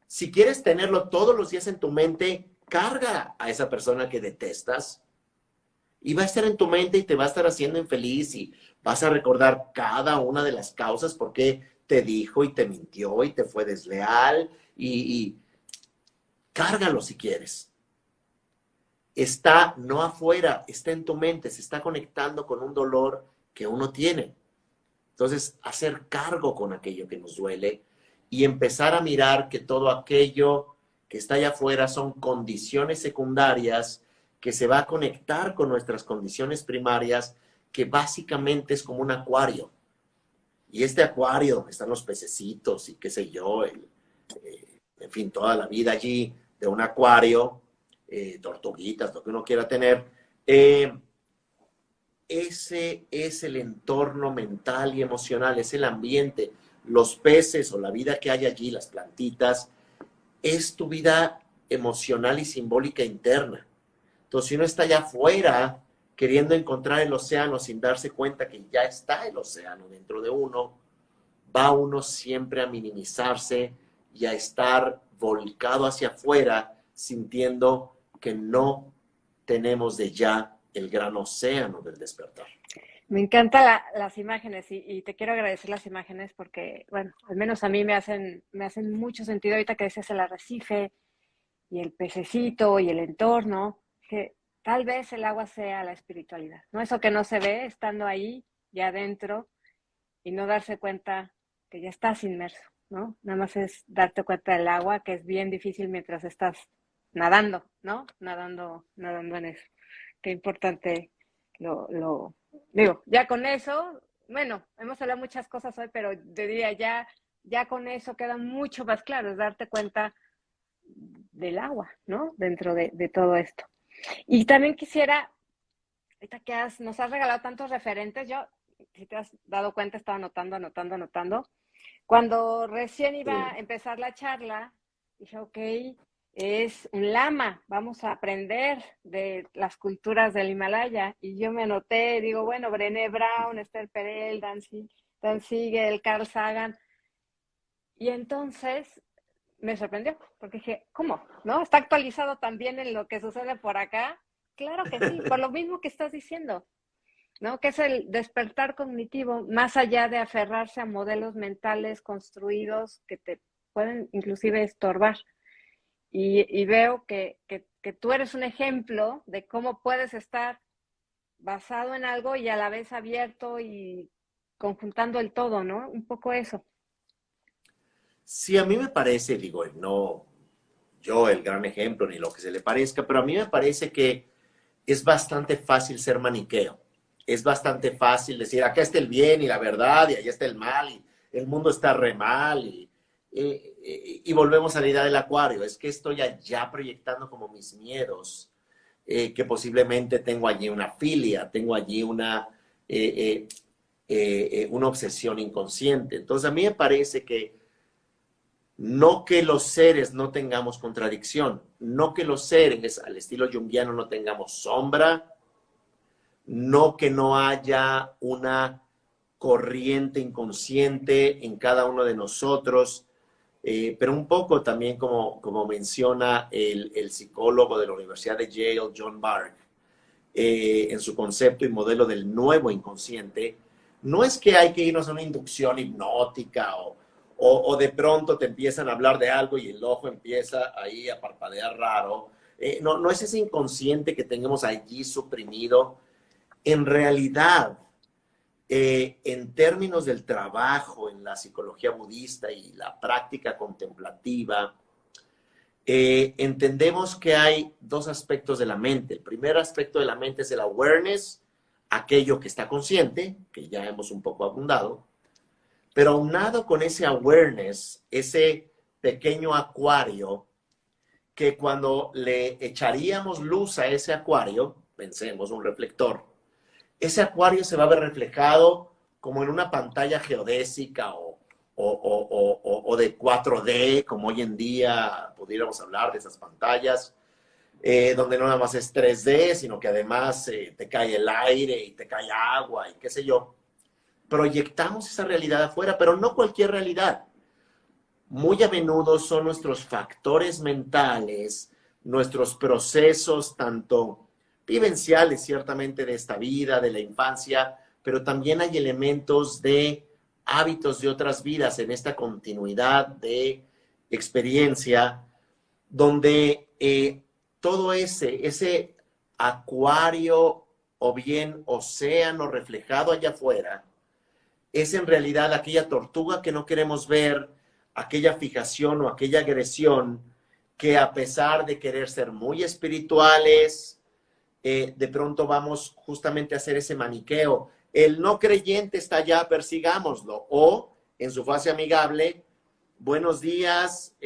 Si quieres tenerlo todos los días en tu mente, carga a esa persona que detestas y va a estar en tu mente y te va a estar haciendo infeliz y vas a recordar cada una de las causas por qué te dijo y te mintió y te fue desleal y cárgalo si quieres. Está no afuera, está en tu mente, se está conectando con un dolor que uno tiene. Entonces, hacer cargo con aquello que nos duele y empezar a mirar que todo aquello que está allá afuera son condiciones secundarias que se va a conectar con nuestras condiciones primarias, que básicamente es como un acuario. Y este acuario donde están los pececitos y qué sé yo, en fin, toda la vida allí de un acuario, tortuguitas, lo que uno quiera tener, ese es el entorno mental y emocional, es el ambiente. Los peces o la vida que hay allí, las plantitas, es tu vida emocional y simbólica interna. Entonces, si uno está allá afuera queriendo encontrar el océano sin darse cuenta que ya está el océano dentro de uno, va uno siempre a minimizarse y a estar volcado hacia afuera, sintiendo que no tenemos de ya el gran océano del despertar. Me encantan las imágenes y te quiero agradecer las imágenes porque, bueno, al menos a mí me hacen mucho sentido ahorita que decías el arrecife y el pececito y el entorno, que tal vez el agua sea la espiritualidad, ¿no? Eso que no se ve estando ahí, ya adentro, y no darse cuenta que ya estás inmerso, ¿no? Nada más es darte cuenta del agua, que es bien difícil mientras estás nadando, ¿no? Nadando en eso. Qué importante digo, ya con eso, bueno, hemos hablado muchas cosas hoy, pero te diría, ya con eso queda mucho más claro, es darte cuenta del agua, ¿no? Dentro de todo esto. Y también quisiera, ahorita que nos has regalado tantos referentes, yo, si te has dado cuenta, estaba anotando. Cuando recién iba a empezar la charla, dije, ok, es un lama, vamos a aprender de las culturas del Himalaya. Y yo me anoté, digo, bueno, Brené Brown, Esther Perel, Dan Siegel, Carl Sagan. Y entonces me sorprendió, porque dije, ¿cómo? ¿No? ¿Está actualizado también en lo que sucede por acá? Claro que sí, por lo mismo que estás diciendo. ¿no? Que es el despertar cognitivo, más allá de aferrarse a modelos mentales construidos que te pueden inclusive estorbar. Y veo que tú eres un ejemplo de cómo puedes estar basado en algo y a la vez abierto y conjuntando el todo, ¿no? Un poco eso. Sí, a mí me parece, digo, no yo el gran ejemplo ni lo que se le parezca, pero a mí me parece que es bastante fácil ser maniqueo. Es bastante fácil decir, acá está el bien y la verdad, y allá está el mal, y el mundo está re mal, y volvemos a la idea del acuario. Es que estoy allá proyectando como mis miedos, que posiblemente tengo allí una filia, tengo allí una obsesión inconsciente. Entonces, a mí me parece que no que los seres no tengamos contradicción, no que los seres al estilo junguiano no tengamos sombra, no que no haya una corriente inconsciente en cada uno de nosotros, pero un poco también como menciona el psicólogo de la Universidad de Yale, John Bargh, en su concepto y modelo del nuevo inconsciente, no es que hay que irnos a una inducción hipnótica o de pronto te empiezan a hablar de algo y el ojo empieza ahí a parpadear raro. No es ese inconsciente que tenemos allí suprimido. En realidad, en términos del trabajo en la psicología budista y la práctica contemplativa, entendemos que hay dos aspectos de la mente. El primer aspecto de la mente es el awareness, aquello que está consciente, que ya hemos un poco abundado, pero aunado con ese awareness, ese pequeño acuario, que cuando le echaríamos luz a ese acuario, pensemos un reflector, ese acuario se va a ver reflejado como en una pantalla geodésica o de 4D, como hoy en día pudiéramos hablar de esas pantallas, donde no nada más es 3D, sino que además te cae el aire y te cae agua y qué sé yo. Proyectamos esa realidad afuera, pero no cualquier realidad. Muy a menudo son nuestros factores mentales, nuestros procesos, tanto vivenciales ciertamente de esta vida, de la infancia, pero también hay elementos de hábitos de otras vidas en esta continuidad de experiencia, donde todo ese acuario o bien océano reflejado allá afuera, es en realidad aquella tortuga que no queremos ver, aquella fijación o aquella agresión que a pesar de querer ser muy espirituales, de pronto vamos justamente a hacer ese maniqueo. El no creyente está allá, persigámoslo. O, en su fase amigable, buenos días,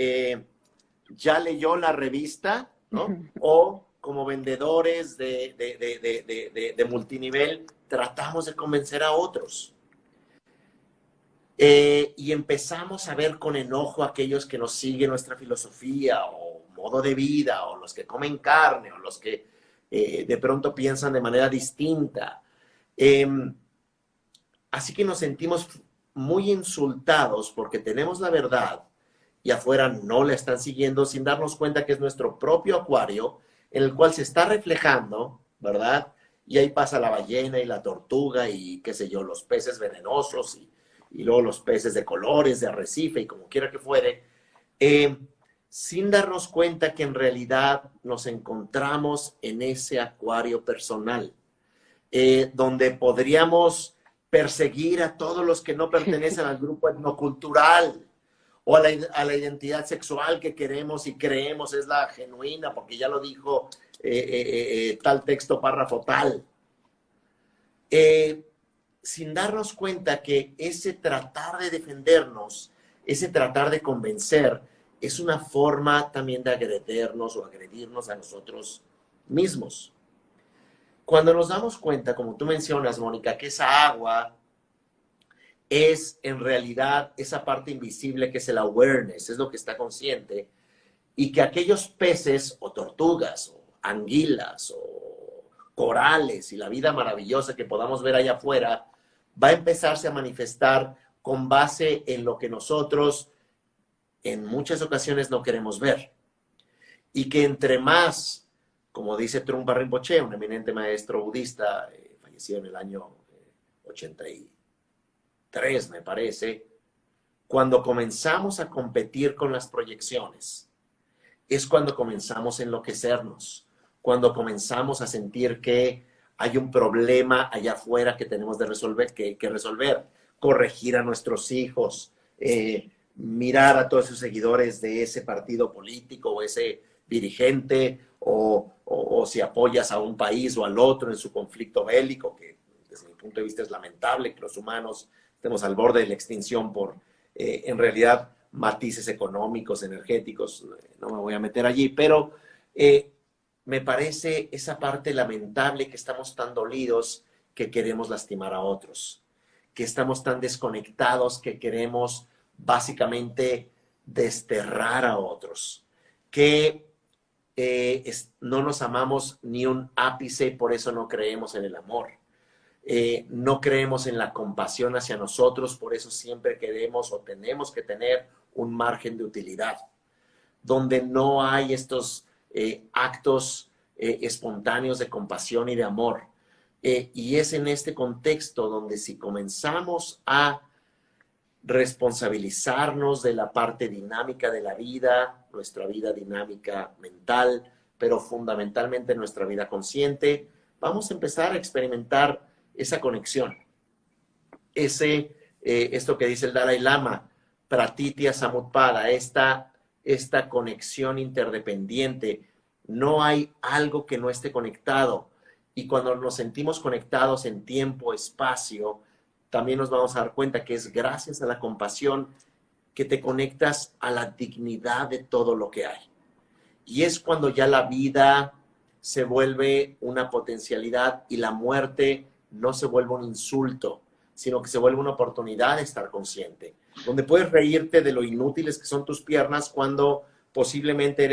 ya leyó la revista, ¿no? O como vendedores de multinivel, tratamos de convencer a otros. Y empezamos a ver con enojo a aquellos que nos siguen nuestra filosofía o modo de vida, o los que comen carne, o los que de pronto piensan de manera distinta. Así que nos sentimos muy insultados porque tenemos la verdad y afuera no la están siguiendo, sin darnos cuenta que es nuestro propio acuario en el cual se está reflejando, ¿verdad? Y ahí pasa la ballena y la tortuga y qué sé yo, los peces venenosos y luego los peces de colores, de arrecife y como quiera que fuere, sin darnos cuenta que en realidad nos encontramos en ese acuario personal, donde podríamos perseguir a todos los que no pertenecen al grupo etnocultural o a la identidad sexual que queremos y creemos es la genuina, porque ya lo dijo tal texto, párrafo tal. Sin darnos cuenta que ese tratar de defendernos, ese tratar de convencer, es una forma también de agredirnos o agredirnos a nosotros mismos. Cuando nos damos cuenta, como tú mencionas, Mónica, que esa agua es en realidad esa parte invisible que es el awareness, es lo que está consciente, y que aquellos peces o tortugas o anguilas o corales y la vida maravillosa que podamos ver allá afuera va a empezarse a manifestar con base en lo que nosotros en muchas ocasiones no queremos ver. Y que entre más, como dice Trungpa Rinpoche, un eminente maestro budista, falleció en el año 83, me parece, cuando comenzamos a competir con las proyecciones, es cuando comenzamos a enloquecernos, cuando comenzamos a sentir que hay un problema allá afuera que tenemos de resolver, que resolver, corregir a nuestros hijos, mirar a todos sus seguidores de ese partido político o ese dirigente, o si apoyas a un país o al otro en su conflicto bélico, que desde mi punto de vista es lamentable que los humanos estemos al borde de la extinción por, en realidad, matices económicos, energéticos. No me voy a meter allí, pero me parece esa parte lamentable que estamos tan dolidos que queremos lastimar a otros, que estamos tan desconectados que queremos básicamente desterrar a otros, que no nos amamos ni un ápice, por eso no creemos en el amor. No creemos en la compasión hacia nosotros, por eso siempre queremos o tenemos que tener un margen de utilidad, donde no hay estos actos espontáneos de compasión y de amor. Y es en este contexto donde si comenzamos a responsabilizarnos de la parte dinámica de la vida, nuestra vida dinámica mental, pero fundamentalmente nuestra vida consciente, vamos a empezar a experimentar esa conexión. Esto que dice el Dalai Lama, Pratitya Samutpada, esta conexión interdependiente. No hay algo que no esté conectado. Y cuando nos sentimos conectados en tiempo, espacio, también nos vamos a dar cuenta que es gracias a la compasión que te conectas a la dignidad de todo lo que hay. Y es cuando ya la vida se vuelve una potencialidad y la muerte no se vuelve un insulto, sino que se vuelve una oportunidad de estar consciente, donde puedes reírte de lo inútiles que son tus piernas cuando posiblemente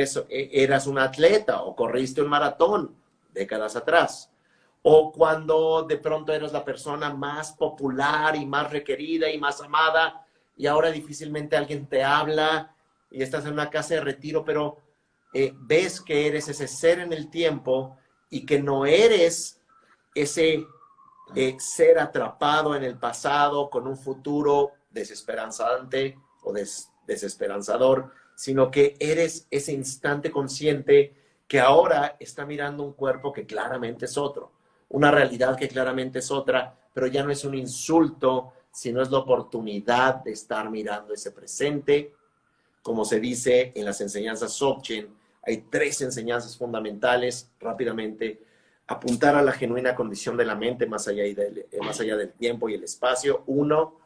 eras un atleta o corriste un maratón décadas atrás, o cuando de pronto eres la persona más popular y más requerida y más amada y ahora difícilmente alguien te habla y estás en una casa de retiro, pero ves que eres ese ser en el tiempo y que no eres ese ser atrapado en el pasado con un futuro desesperanzante o desesperanzador, sino que eres ese instante consciente que ahora está mirando un cuerpo que claramente es otro, una realidad que claramente es otra, pero ya no es un insulto, sino es la oportunidad de estar mirando ese presente. Como se dice en las enseñanzas Dzogchen, hay 3 enseñanzas fundamentales, rápidamente: apuntar a la genuina condición de la mente más allá del tiempo y el espacio. 1,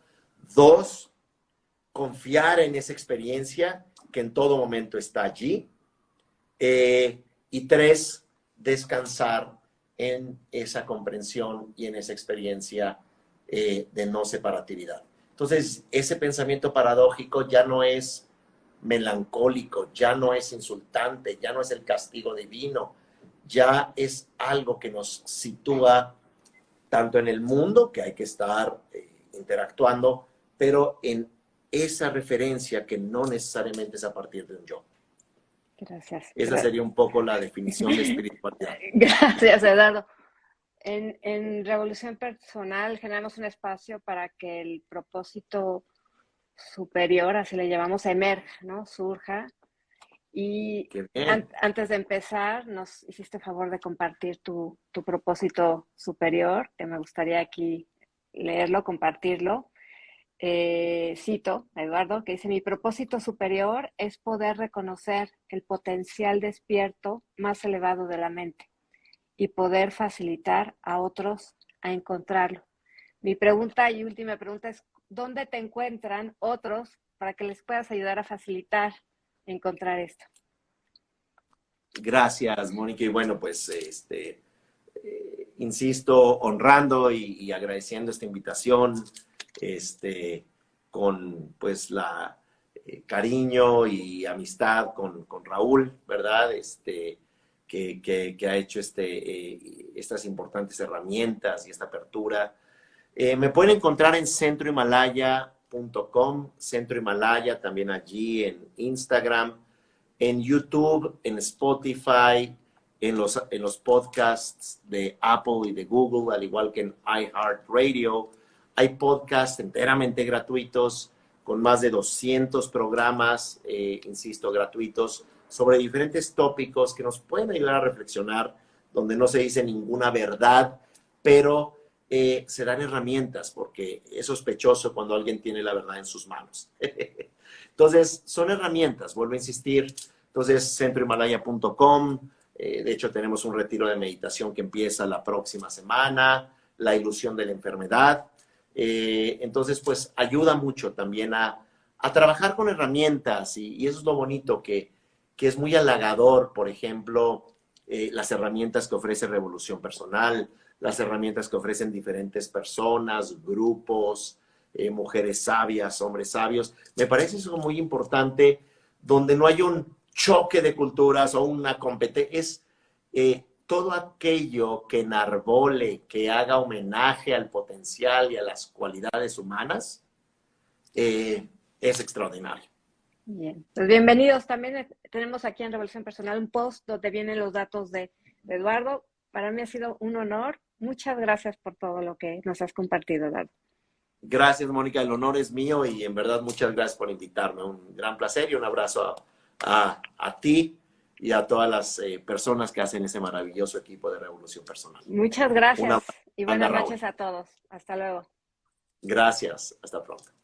2, confiar en esa experiencia que en todo momento está allí. Y 3, descansar en esa comprensión y en esa experiencia de no separatividad. Entonces, ese pensamiento paradójico ya no es melancólico, ya no es insultante, ya no es el castigo divino, ya es algo que nos sitúa tanto en el mundo, que hay que estar interactuando, pero en esa referencia que no necesariamente es a partir de un yo. Gracias. Esa sería un poco la definición de espiritualidad. Gracias, Eduardo. En Revolución Personal generamos un espacio para que el propósito superior, así le llamamos, emerja, ¿no? Surja. Y antes de empezar, nos hiciste favor de compartir tu propósito superior, que me gustaría aquí leerlo, compartirlo. Cito a Eduardo, que dice: mi propósito superior es poder reconocer el potencial despierto más elevado de la mente y poder facilitar a otros a encontrarlo. Mi pregunta y última pregunta es: ¿dónde te encuentran otros para que les puedas ayudar a facilitar encontrar esto? Gracias, Mónica. Y bueno, pues insisto, honrando y agradeciendo esta invitación, con pues la cariño y amistad con Raúl, ¿verdad? Que ha hecho estas importantes herramientas y esta apertura. Me pueden encontrar en centrohimalaya.com, Centro Himalaya, también allí en Instagram, en YouTube, en Spotify, en los podcasts de Apple y de Google, al igual que en iHeartRadio. Hay podcasts enteramente gratuitos con más de 200 programas, insisto, gratuitos, sobre diferentes tópicos que nos pueden ayudar a reflexionar, donde no se dice ninguna verdad, pero se dan herramientas, porque es sospechoso cuando alguien tiene la verdad en sus manos. Entonces, son herramientas, vuelvo a insistir. Entonces, centrohimalaya.com. De hecho, tenemos un retiro de meditación que empieza la próxima semana, la ilusión de la enfermedad. Entonces, pues, ayuda mucho también a trabajar con herramientas y eso es lo bonito, que es muy halagador, por ejemplo, las herramientas que ofrece Revolución Personal, las herramientas que ofrecen diferentes personas, grupos, mujeres sabias, hombres sabios. Me parece eso muy importante, donde no hay un choque de culturas o una competencia. Es todo aquello que enarbole, que haga homenaje al potencial y a las cualidades humanas, es extraordinario. Bien, pues bienvenidos. También tenemos aquí en Revolución Personal un post donde vienen los datos de Eduardo. Para mí ha sido un honor. Muchas gracias por todo lo que nos has compartido, Eduardo. Gracias, Mónica. El honor es mío y en verdad muchas gracias por invitarme. Un gran placer y un abrazo a ti y a todas las personas que hacen ese maravilloso equipo de Revolución Personal. Muchas gracias y buenas noches a todos. Hasta luego. Gracias. Hasta pronto.